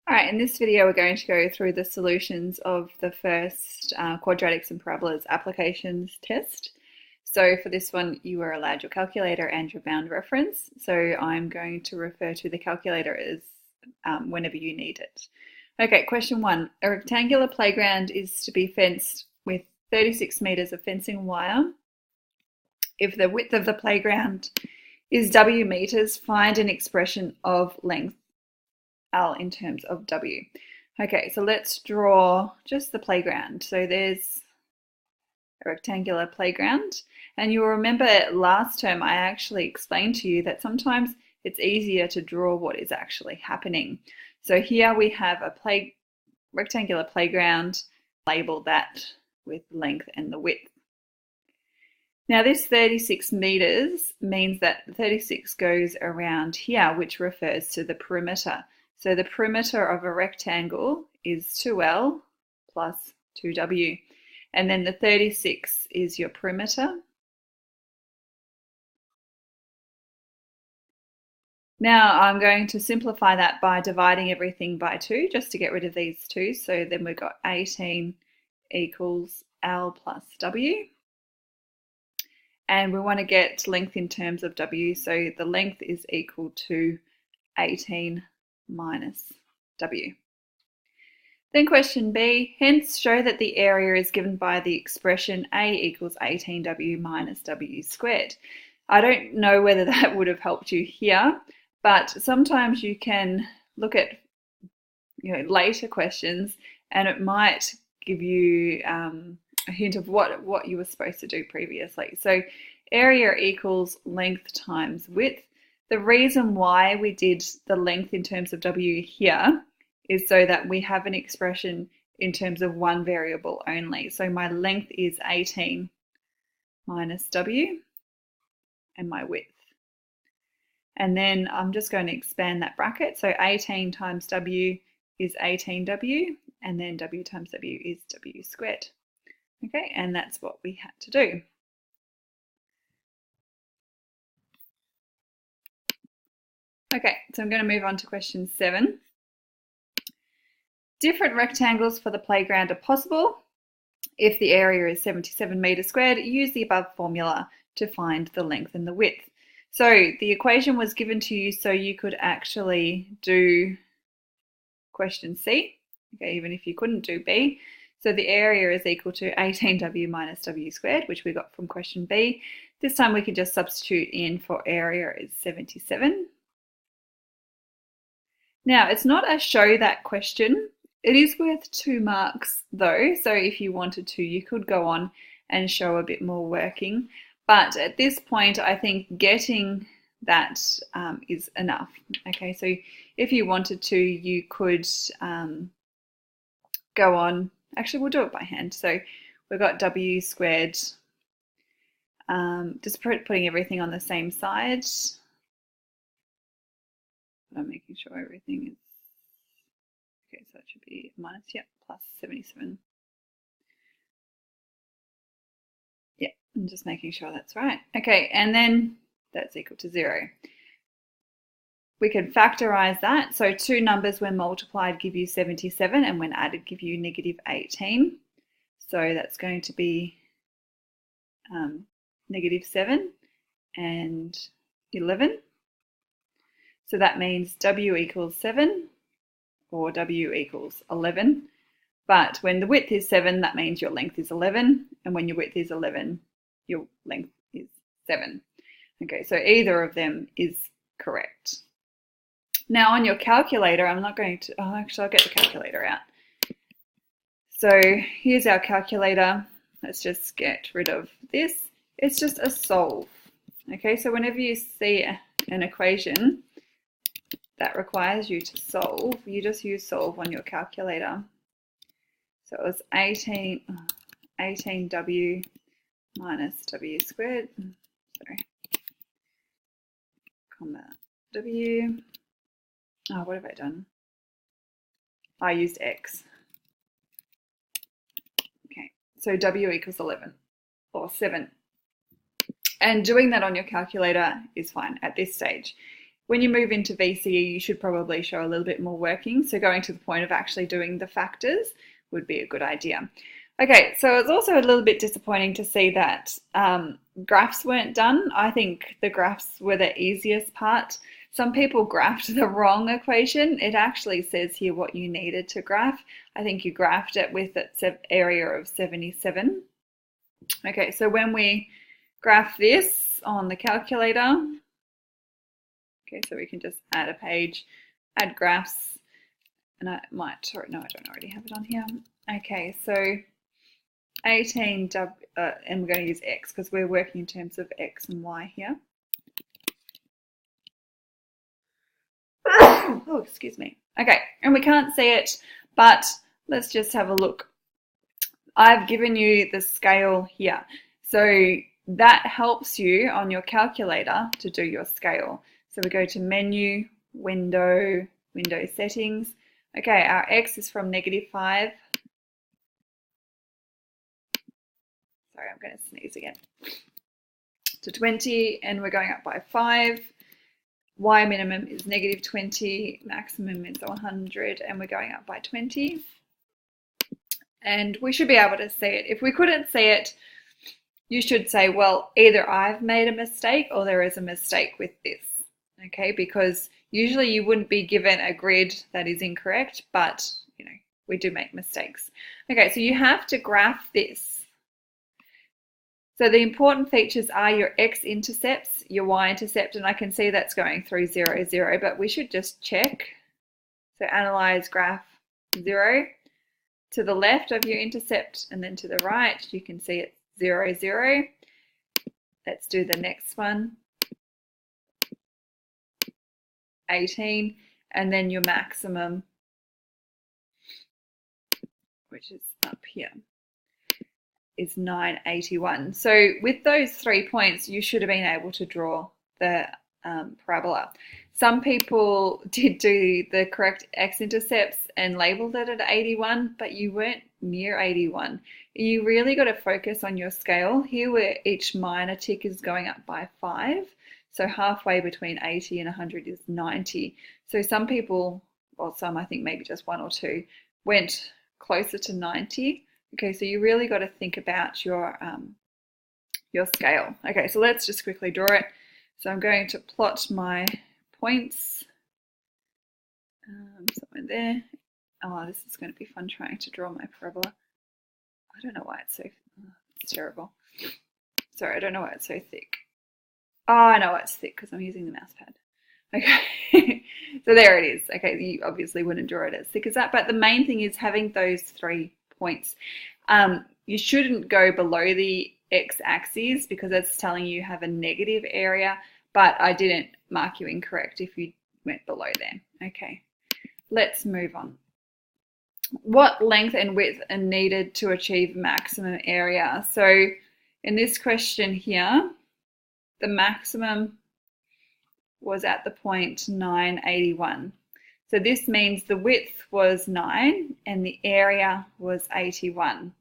All right, in this video, we're going to go through the solutions of the first quadratics and parabolas applications test. So for this one, you were allowed your calculator and your bound reference. So I'm going to refer to the calculator as whenever you need it. Okay, question one. A rectangular playground is to be fenced with 36 meters of fencing wire. If the width of the playground is W meters, find an expression of length L in terms of W. Okay, so let's draw just the playground. So there's a rectangular playground. And you'll remember last term I actually explained to you that sometimes it's easier to draw what is actually happening. So here we have a rectangular playground, label that with length and the width. Now this 36 meters means that 36 goes around here, which refers to the perimeter. So the perimeter of a rectangle is 2L plus 2W. And then the 36 is your perimeter. Now I'm going to simplify that by dividing everything by 2 just to get rid of these 2. So then we've got 18 equals L plus W. And we want to get length in terms of W. So the length is equal to 18 minus W. Then question B, hence show that the area is given by the expression A equals 18W minus W squared. I don't know whether that would have helped you here, but sometimes you can look at later questions and it might give you a hint of what you were supposed to do previously. So area equals length times width. The reason why we did the length in terms of W here is so that we have an expression in terms of one variable only. So my length is 18 minus W and my width. And then I'm just going to expand that bracket. So 18 times W is 18W, and then W times W is W squared. Okay, and that's what we had to do. Okay, so I'm going to move on to question 7. Different rectangles for the playground are possible. If the area is 77 meters squared, use the above formula to find the length and the width. So the equation was given to you so you could actually do question C, okay, even if you couldn't do B. So the area is equal to 18W minus W squared, which we got from question B. This time we can just substitute in for area is 77. Now, it's not a show that question. It is worth 2 marks though, so if you wanted to, you could go on and show a bit more working. But at this point, I think getting that is enough. Okay, so if you wanted to, you could go on. Actually, we'll do it by hand. So we've got W squared, just putting everything on the same side. I'm making sure everything is, okay, so it should be minus, yep, plus 77. Yeah, I'm just making sure that's right. Okay, and then that's equal to 0. We can factorize that. So 2 numbers when multiplied give you 77 and when added give you negative 18. So that's going to be negative 7 and 11. So that means W equals 7 or W equals 11. But when the width is 7, that means your length is 11. And when your width is 11, your length is 7. Okay, so either of them is correct. Now on your calculator, I'm not going to, actually I'll get the calculator out. So here's our calculator. Let's just get rid of this. It's just a solve. Okay, so whenever you see an equation that requires you to solve, you just use solve on your calculator. So it was 18W minus W squared, comma W. Oh, what have I done? I used X. Okay, so W equals 11 or 7. And doing that on your calculator is fine at this stage. when you move into VCE, you should probably show a little bit more working. So going to the point of actually doing the factors would be a good idea. Okay, so it's also a little bit disappointing to see that graphs weren't done. I think the graphs were the easiest part. Some people graphed the wrong equation. It actually says here what you needed to graph. I think you graphed it with its area of 77. Okay, so when we graph this on the calculator, okay, so we can just add a page, add graphs, and I might, or no, I don't already have it on here. Okay, so 18, and we're going to use X because we're working in terms of X and Y here. Oh, excuse me. Okay, and we can't see it, but let's just have a look. I've given you the scale here. So that helps you on your calculator to do your scale. So we go to Menu, Window, Window Settings. Okay, our X is from -5. Sorry, I'm going to sneeze again. To 20, and we're going up by 5. Y minimum is -20, maximum is 100, and we're going up by 20. And we should be able to see it. If we couldn't see it, you should say, well, either I've made a mistake or there is a mistake with this, okay? Because usually you wouldn't be given a grid that is incorrect, but, you know, we do make mistakes. Okay, so you have to graph this. So the important features are your x-intercepts, your y-intercept, and I can see that's going through 0, 0, but we should just check. So analyze graph 0. To the left of your intercept and then to the right, you can see it's 0, 0. Let's do the next one. 18, and then your maximum, which is up here, is 981. So with those 3 points, you should have been able to draw the parabola. Some people did do the correct x-intercepts and labeled it at 81, but you weren't near 81. You really got to focus on your scale here where each minor tick is going up by 5. So halfway between 80 and 100 is 90. So some people, well, some, I think maybe just 1 or 2, went closer to 90. Okay, so you really got to think about your scale. Okay, so let's just quickly draw it. So I'm going to plot my points somewhere there. Oh, this is going to be fun trying to draw my parabola. I don't know why it's so, it's terrible. Sorry, I don't know why it's so thick. Oh, I know why it's thick because I'm using the mouse pad. Okay, so there it is. Okay, you obviously wouldn't draw it as thick as that, but the main thing is having those 3 points. You shouldn't go below the x-axis because that's telling you have a negative area, but I didn't mark you incorrect if you went below there. Okay, let's move on. What length and width are needed to achieve maximum area? So in this question here, the maximum was at the point 981. So this means the width was 9 and the area was 81.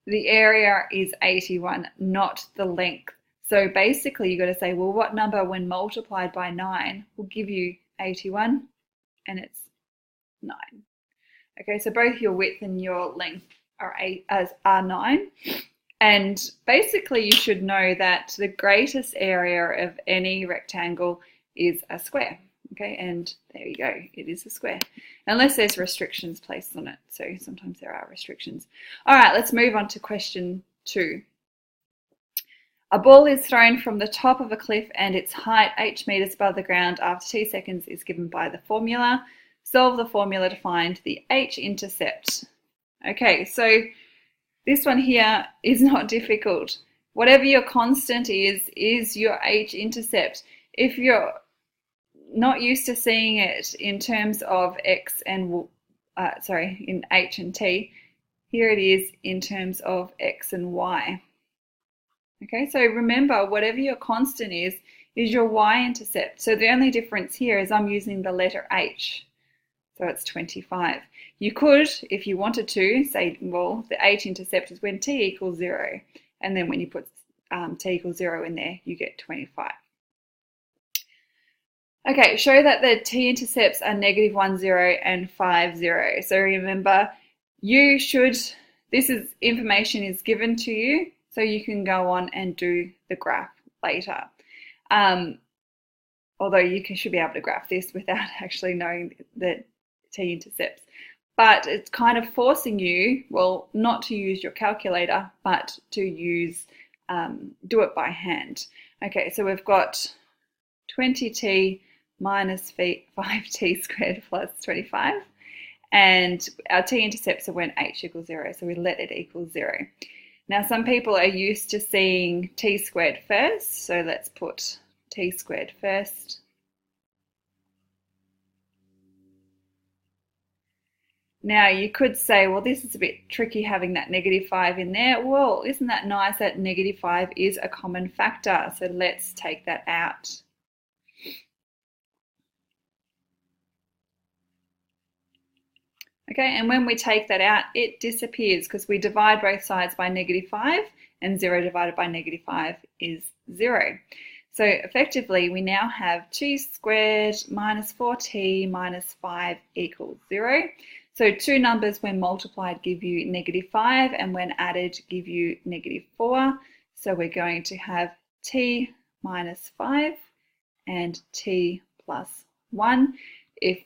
The area is 81, not the length. So basically, you've got to say, well, what number when multiplied by 9 will give you 81? And it's 9. Okay, so both your width and your length are 9. And basically, you should know that the greatest area of any rectangle is a square. Okay, and there you go, it is a square, unless there's restrictions placed on it. So sometimes there are restrictions. All right, let's move on to question 2. A ball is thrown from the top of a cliff and its height h meters above the ground after 2 seconds is given by the formula. Solve the formula to find the h-intercept. Okay, so this one here is not difficult. Whatever your constant is your h-intercept. If you're not used to seeing it in terms of x and in h and t, here it is in terms of x and y. Okay, so remember, whatever your constant is your y-intercept. So the only difference here is I'm using the letter h, so it's 25. You could, if you wanted to, say, well, the h-intercept is when t equals 0, and then when you put t equals 0 in there, you get 25. Okay, show that the t-intercepts are -1, 0 and 5, 0. So remember, this is information is given to you, so you can go on and do the graph later. Although you should be able to graph this without actually knowing the t-intercepts. But it's kind of forcing you, well, not to use your calculator, but to do it by hand. Okay, so we've got 20t minus 5t squared plus 25. And our t-intercepts are when h equals 0, so we let it equal 0. Now, some people are used to seeing t squared first, so let's put t squared first. Now, you could say, well, this is a bit tricky having that -5 in there. Well, isn't that nice that -5 is a common factor? So let's take that out. Okay, and when we take that out, it disappears because we divide both sides by -5, and 0 divided by -5 is 0. So effectively, we now have 2 squared minus 4t minus 5 equals 0. So two numbers when multiplied give you -5, and when added give you -4. So we're going to have t minus 5 and t plus 1. If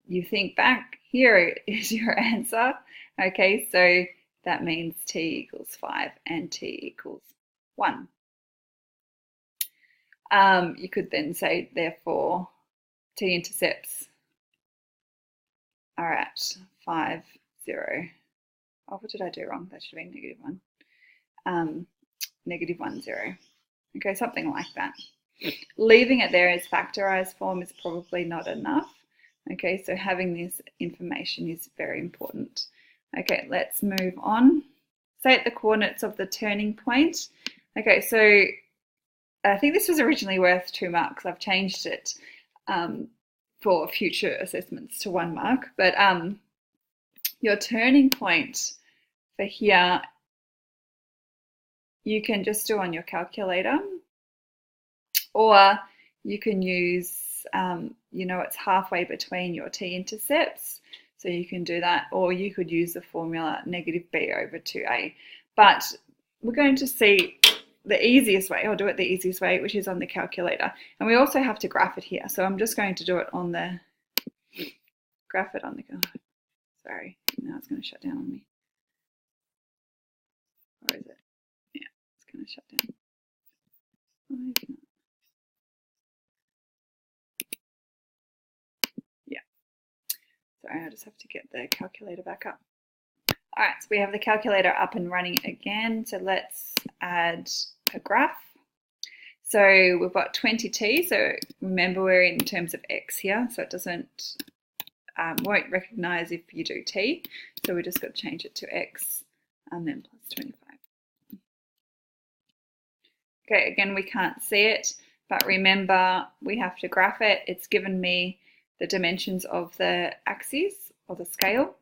you think back, here is your answer. Okay, so that means t equals 5 and t equals 1. You could then say, therefore, t-intercepts are at 5, 0. Oh, what did I do wrong? That should have been -1. -1, 0. Okay, something like that. Leaving it there as factorized form is probably not enough. Okay, so having this information is very important. Okay, let's move on. State the coordinates of the turning point. Okay, so I think this was originally worth 2 marks. I've changed it for future assessments to 1 mark. But your turning point for here, you can just do on your calculator, or you can use, it's halfway between your t-intercepts, so you can do that, or you could use the formula -b/2a. But we're going to see the easiest way, or do it the easiest way, which is on the calculator. And we also have to graph it here, so I'm just going to do it on the, graph it on the, sorry, now it's going to shut down on me. Or is it? Yeah, it's going to shut down. Yeah. Sorry, I just have to get the calculator back up. All right, so we have the calculator up and running again. So let's add a graph. So we've got 20t. So remember, we're in terms of x here, so it won't recognize if you do t. So we just got to change it to x and then plus 25. Okay, again, we can't see it, but remember, we have to graph it. It's given me the dimensions of the axes or the scale.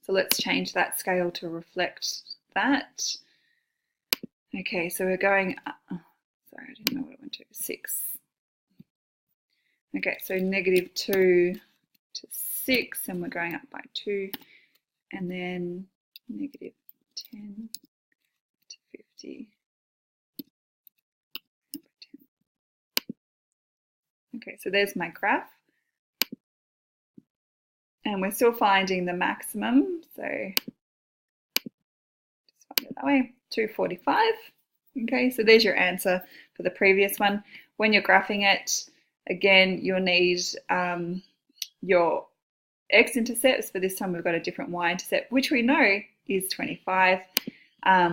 So let's change that scale to reflect that. Okay, so we're going, sorry, I didn't know what it went to, 6. Okay, so -2 to 6, and we're going up by 2, and then -10 to 50. Okay, so there's my graph. And we're still finding the maximum, so just find it that way, 245. Okay, so there's your answer for the previous one. When you're graphing it, again, you'll need your x-intercepts, but this time we've got a different y-intercept, which we know is 25.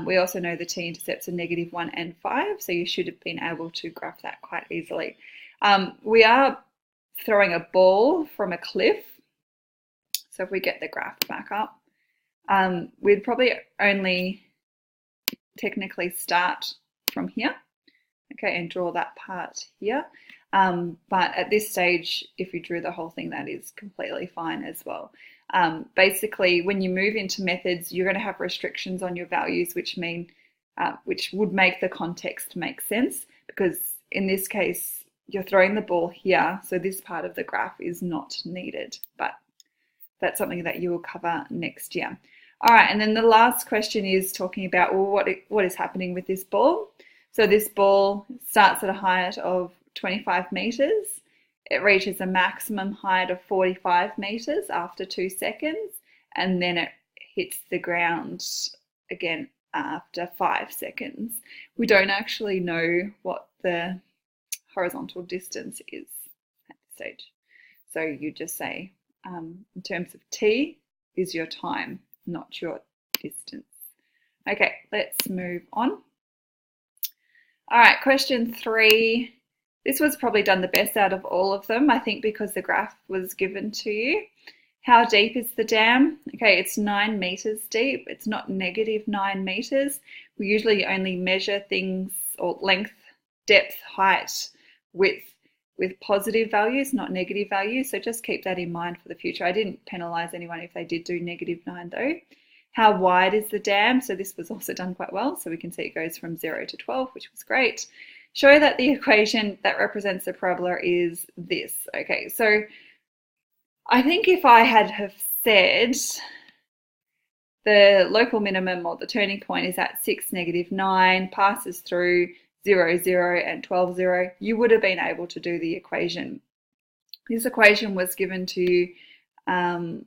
We also know the t-intercepts are -1 and 5, so you should have been able to graph that quite easily. We are throwing a ball from a cliff, so if we get the graph back up, we'd probably only technically start from here, okay, and draw that part here. But at this stage, if you drew the whole thing, that is completely fine as well. Basically, when you move into methods, you're going to have restrictions on your values, which would make the context make sense, because in this case, you're throwing the ball here, so this part of the graph is not needed, but that's something that you will cover next year. All right, and then the last question is talking about, well, what is happening with this ball? So this ball starts at a height of 25 meters. It reaches a maximum height of 45 meters after 2 seconds, and then it hits the ground again after 5 seconds. We don't actually know what the horizontal distance is at this stage. So you just say, in terms of t is your time, not your distance. Okay, let's move on. All right, question 3. This was probably done the best out of all of them, I think, because the graph was given to you. How deep is the dam? Okay, it's 9 meters deep. It's not negative 9 meters. We usually only measure things, or length, depth, height, width, with positive values, not negative values. So just keep that in mind for the future. I didn't penalize anyone if they did do -9 though. How wide is the dam? So this was also done quite well. So we can see it goes from 0 to 12, which was great. Show that the equation that represents the parabola is this. Okay, so I think if I had have said the local minimum or the turning point is at 6, -9, passes through 0, 0 and 12, 0, you would have been able to do the equation. This equation was given to you, I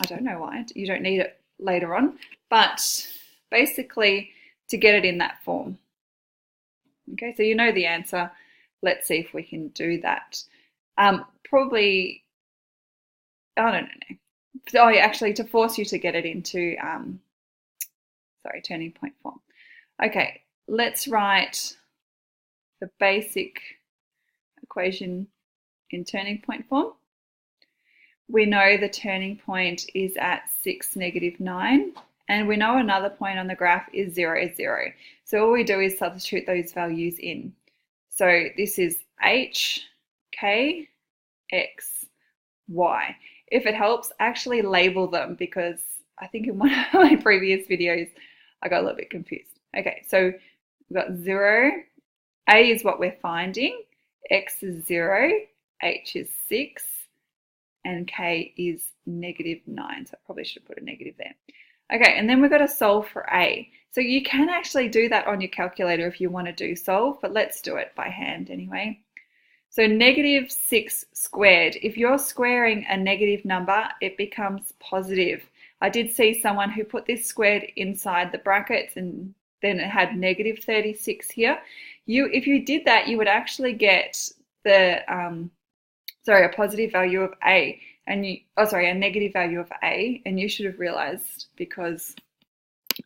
don't know why, you don't need it later on, but basically to get it in that form. Okay, so you know the answer. Let's see if we can do that. Probably, I don't know. Oh, yeah, actually, to force you to get it into, turning point form. Okay, let's write the basic equation in turning point form. We know the turning point is at 6, -9, and we know another point on the graph is 0, 0. So all we do is substitute those values in. So this is h, k, x, y. If it helps, actually label them, because I think in one of my previous videos I got a little bit confused. Okay, so we've got 0, a is what we're finding, x is 0, h is 6, and k is -9. So I probably should have put a negative there. Okay, and then we've got to solve for a. So you can actually do that on your calculator if you want to do solve, but let's do it by hand anyway. So -6 squared, if you're squaring a negative number, it becomes positive. I did see someone who put this squared inside the brackets and then it had -36 here. If you did that, you would actually get the, a positive value of a, and a negative value of a, and you should have realized because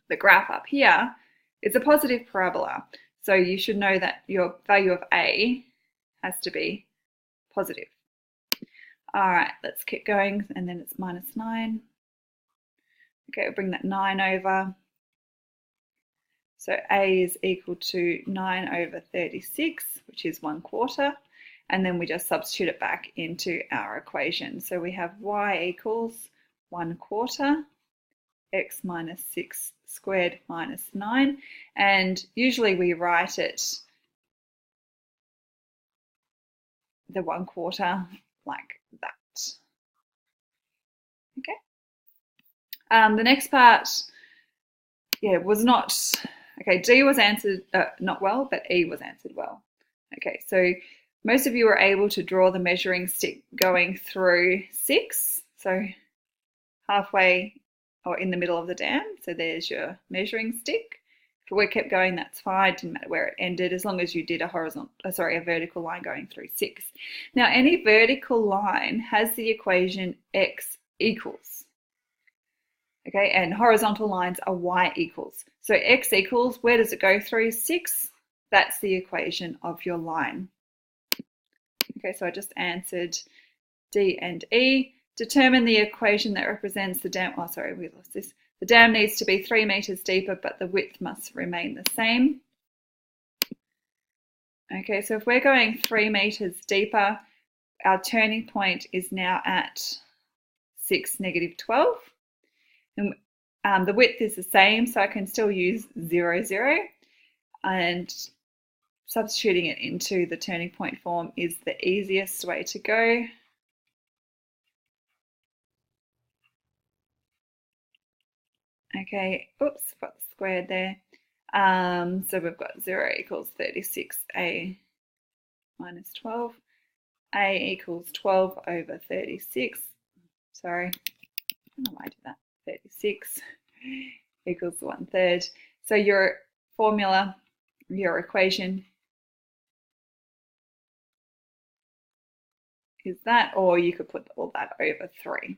the graph up here is a positive parabola. So you should know that your value of a has to be positive. All right, let's keep going, and then it's -9. Okay, we'll bring that 9 over. So a is equal to 9 over 36, which is 1/4. And then we just substitute it back into our equation. So we have y equals 1/4 x minus 6 squared minus 9. And usually we write it the 1/4 like that. Okay. The next part, was not, okay, D was answered not well, but E was answered well. Okay, so most of you were able to draw the measuring stick going through 6, so halfway or in the middle of the dam. So there's your measuring stick. If we kept going, that's fine. It didn't matter where it ended, as long as you did a vertical line going through 6. Now, any vertical line has the equation x equals. Okay, and horizontal lines are y equals. So x equals, where does it go through? 6. That's the equation of your line. Okay, so I just answered D and E. Determine the equation that represents the dam. Oh, sorry, we lost this. The dam needs to be 3 meters deeper, but the width must remain the same. Okay, so if we're going 3 meters deeper, our turning point is now at 6, -12. And the width is the same, so I can still use 0, 0. And substituting it into the turning point form is the easiest way to go. Okay, oops, got the squared there. So we've got 0 equals 36a minus 12. A equals 12 over 36. Sorry, I don't know why I did that. 36 equals 1/3. So your formula, your equation is that, or you could put all that over 3.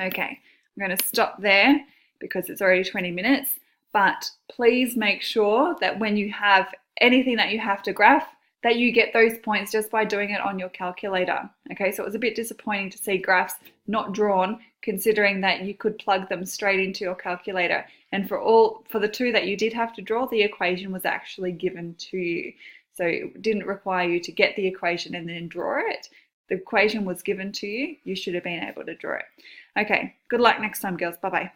Okay, I'm going to stop there because it's already 20 minutes, but please make sure that when you have anything that you have to graph, that you get those points just by doing it on your calculator. Okay, so it was a bit disappointing to see graphs not drawn, considering that you could plug them straight into your calculator. And for the two that you did have to draw, the equation was actually given to you. So it didn't require you to get the equation and then draw it. The equation was given to you. You should have been able to draw it. Okay, good luck next time, girls. Bye-bye.